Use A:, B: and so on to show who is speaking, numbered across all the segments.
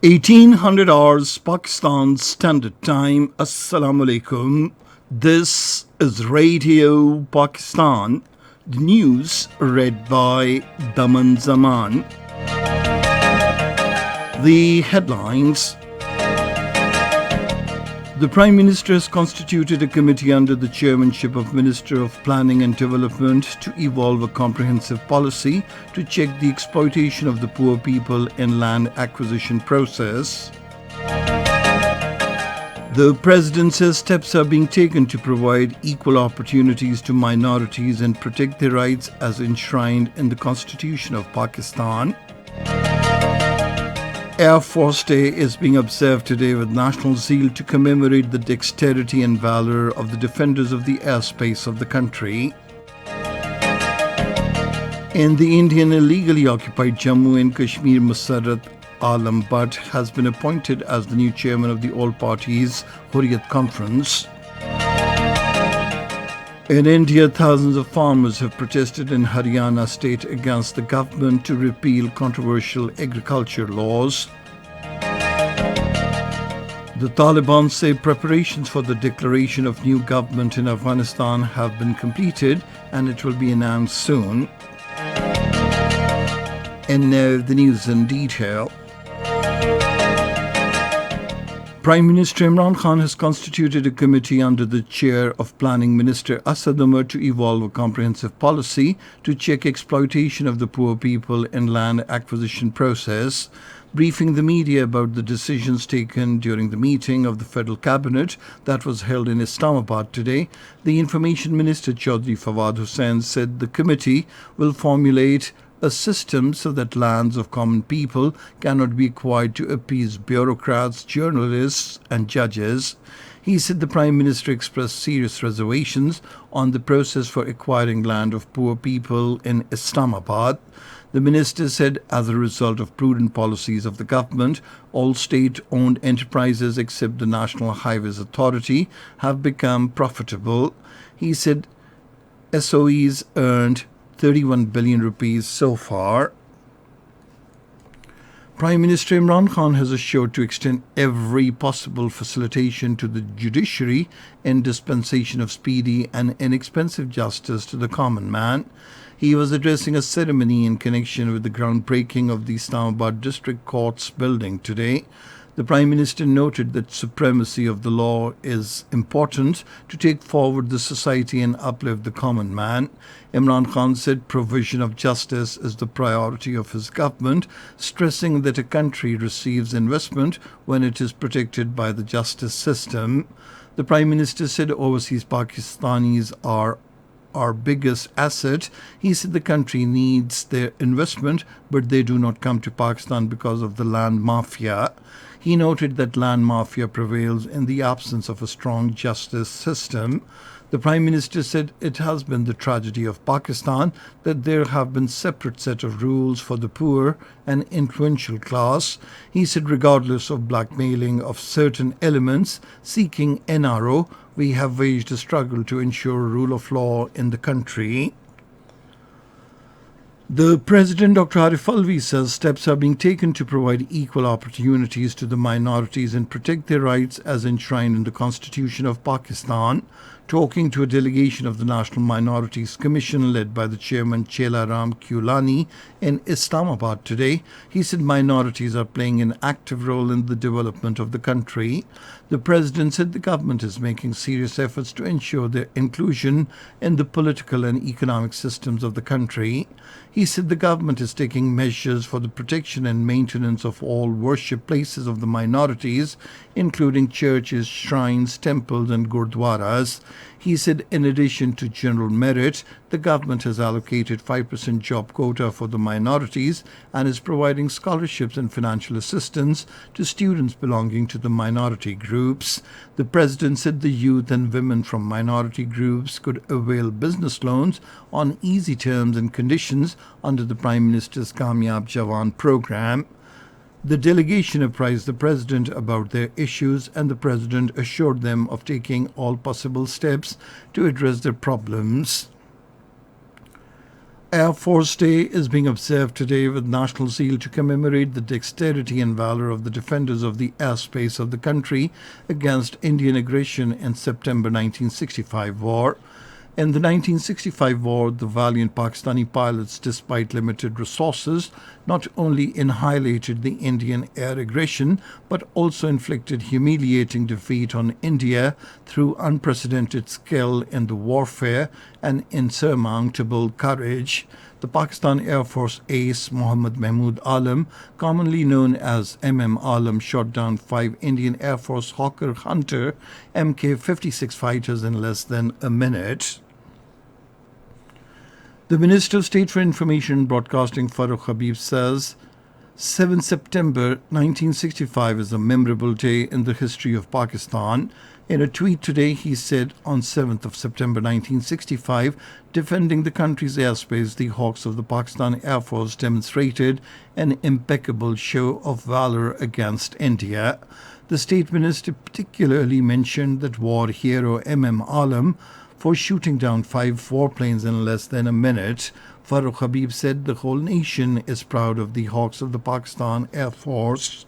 A: 1800 hours Pakistan Standard Time. Assalamu alaikum. This is Radio Pakistan. The news read by Daman Zaman. The headlines. The Prime Minister has constituted a committee under the chairmanship of Minister of Planning and Development to evolve a comprehensive policy to check the exploitation of the poor people in land acquisition process. The President says steps are being taken to provide equal opportunities to minorities and protect their rights as enshrined in the Constitution of Pakistan. Air Force Day is being observed today with national zeal to commemorate the dexterity and valor of the defenders of the airspace of the country. In the Indian illegally occupied Jammu and Kashmir, Musarrat Alam Bhatt has been appointed as the new chairman of the All Parties Hurriyat Conference. In India, thousands of farmers have protested in Haryana state against the government to repeal controversial agriculture laws. The Taliban say preparations for the declaration of new government in Afghanistan have been completed and it will be announced soon. And now the news in detail. Prime Minister Imran Khan has constituted a committee under the chair of Planning Minister Asad Umar to evolve a comprehensive policy to check exploitation of the poor people in land acquisition process. Briefing the media about the decisions taken during the meeting of the Federal Cabinet that was held in Islamabad today, the Information Minister Chaudhry Fawad Hussain said the committee will formulate a system so that lands of common people cannot be acquired to appease bureaucrats, journalists and judges. He said the Prime Minister expressed serious reservations on the process for acquiring land of poor people in Islamabad. The minister said as a result of prudent policies of the government, all state-owned enterprises except the National Highways Authority have become profitable. He said SOEs earned 31 billion rupees so far. Prime Minister Imran Khan has assured to extend every possible facilitation to the judiciary in dispensation of speedy and inexpensive justice to the common man. He was addressing a ceremony in connection with the groundbreaking of the Islamabad District Court's building today. The Prime Minister noted that supremacy of the law is important to take forward the society and uplift the common man. Imran Khan said provision of justice is the priority of his government, stressing that a country receives investment when it is protected by the justice system. The Prime Minister said overseas Pakistanis are our biggest asset. He said the country needs their investment, but they do not come to Pakistan because of the land mafia. He noted that land mafia prevails in the absence of a strong justice system. The Prime Minister said it has been the tragedy of Pakistan that there have been separate set of rules for the poor and influential class. He said regardless of blackmailing of certain elements seeking NRO, we have waged a struggle to ensure rule of law in the country. The President, Dr. Arif Alvi, says steps are being taken to provide equal opportunities to the minorities and protect their rights as enshrined in the Constitution of Pakistan. Talking to a delegation of the National Minorities Commission led by the chairman Chela Ram Kulani in Islamabad today, he said minorities are playing an active role in the development of the country. The President said the government is making serious efforts to ensure their inclusion in the political and economic systems of the country. He said the government is taking measures for the protection and maintenance of all worship places of the minorities, including churches, shrines, temples and gurdwaras. He said in addition to general merit, the government has allocated 5% job quota for the minorities and is providing scholarships and financial assistance to students belonging to the minority groups. The President said the youth and women from minority groups could avail business loans on easy terms and conditions under the Prime Minister's Kamyab Jawan program. The delegation apprised the President about their issues and the President assured them of taking all possible steps to address their problems. Air Force Day is being observed today with national zeal to commemorate the dexterity and valor of the defenders of the airspace of the country against Indian aggression in September 1965 war. In the 1965 war, the valiant Pakistani pilots, despite limited resources, not only annihilated the Indian air aggression but also inflicted humiliating defeat on India through unprecedented skill in the warfare and insurmountable courage. The Pakistan Air Force ace Mohammad Mahmood Alam, commonly known as Alam, shot down 5 Indian Air Force Hawker Hunter Mk-56 fighters in less than a minute. The Minister of State for Information and Broadcasting, Khabib, says 7 September 1965 is a memorable day in the history of Pakistan. In a tweet today, he said on 7th of September 1965, defending the country's airspace, the Hawks of the Pakistan Air Force demonstrated an impeccable show of valor against India. The State Minister particularly mentioned that war hero Alam for shooting down 5 warplanes in less than a minute. Khabib said the whole nation is proud of the Hawks of the Pakistan Air Force.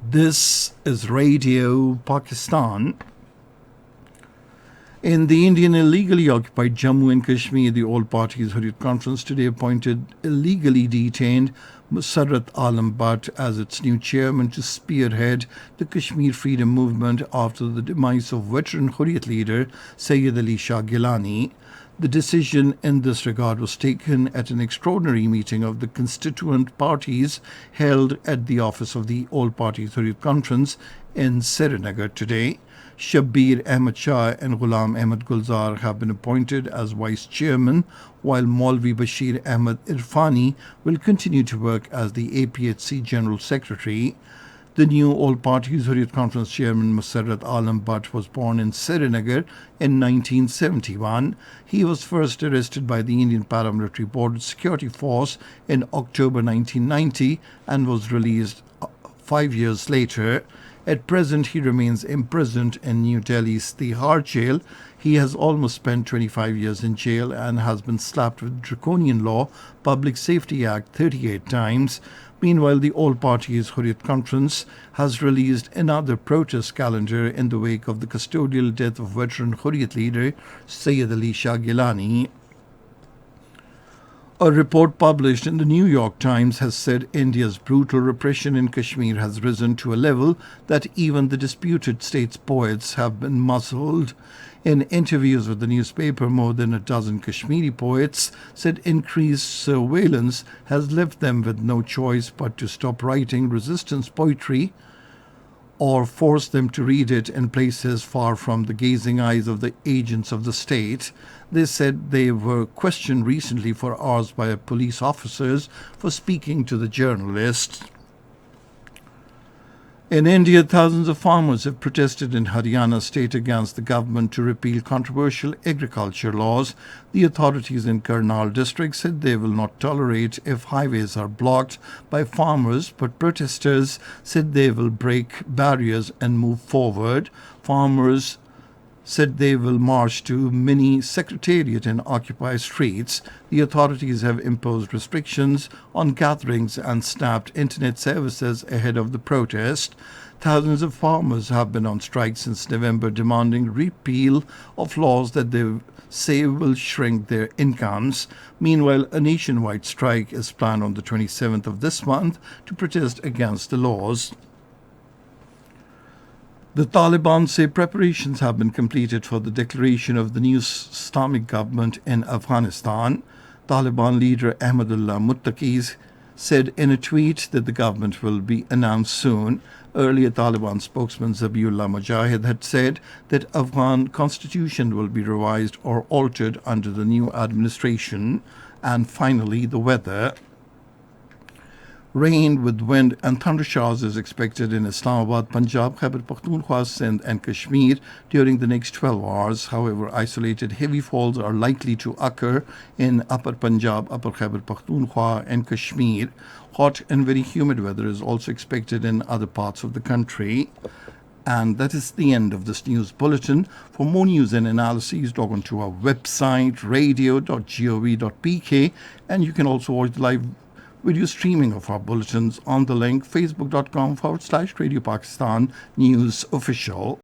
A: This is Radio Pakistan. In the Indian illegally occupied Jammu and Kashmir, the All Parties Hurriyat Conference today appointed illegally detained Musarrat Alam Bhatt as its new chairman to spearhead the Kashmir freedom movement after the demise of veteran Hurriyat leader Sayyid Ali Shah Gilani. The decision in this regard was taken at an extraordinary meeting of the constituent parties held at the office of the All Parties Hurriyat Conference in Srinagar today. Shabbir Ahmed Shah and Ghulam Ahmed Gulzar have been appointed as vice chairman, while Maulvi Bashir Ahmed Irfani will continue to work as the APHC General Secretary. The new All Parties Hurriyat Conference chairman Musarrat Alam Bhatt was born in Srinagar in 1971. He was first arrested by the Indian Paramilitary Border Security Force in October 1990 and was released 5 years later. At present, he remains imprisoned in New Delhi's Tihar jail. He has almost spent 25 years in jail and has been slapped with draconian law, Public Safety Act 38 times. Meanwhile, the All Parties Hurriyat Conference has released another protest calendar in the wake of the custodial death of veteran Hurriyat leader Sayyid Ali Shah Gilani. A report published in the New York Times has said India's brutal repression in Kashmir has risen to a level that even the disputed state's poets have been muzzled. In interviews with the newspaper, more than a dozen Kashmiri poets said increased surveillance has left them with no choice but to stop writing resistance poetry or force them to read it in places far from the gazing eyes of the agents of the state. They said they were questioned recently for hours by police officers for speaking to the journalists. In India, thousands of farmers have protested in Haryana state against the government to repeal controversial agriculture laws. The authorities in Karnal district said they will not tolerate if highways are blocked by farmers, but protesters said they will break barriers and move forward. Farmers said they will march to mini secretariat and occupy streets. The authorities have imposed restrictions on gatherings and snapped internet services ahead of the protest. Thousands of farmers have been on strike since November, demanding repeal of laws that they say will shrink their incomes. Meanwhile, a nationwide strike is planned on the 27th of this month to protest against the laws. The Taliban say preparations have been completed for the declaration of the new Islamic government in Afghanistan. Taliban leader Ahmadullah Muttaqi said in a tweet that the government will be announced soon. Earlier, Taliban spokesman Zabiullah Mujahid had said that Afghan constitution will be revised or altered under the new administration. And finally, the weather. Rain with wind and thunder showers is expected in Islamabad, Punjab, Khyber Pakhtunkhwa, Sindh and Kashmir during the next 12 hours. However, isolated heavy falls are likely to occur in Upper Punjab, Upper Khyber Pakhtunkhwa and Kashmir. Hot and very humid weather is also expected in other parts of the country. And that is the end of this news bulletin. For more news and analyses, log on to our website, radio.gov.pk, and you can also watch the live video streaming of our bulletins on the link facebook.com/Radio Pakistan News Official.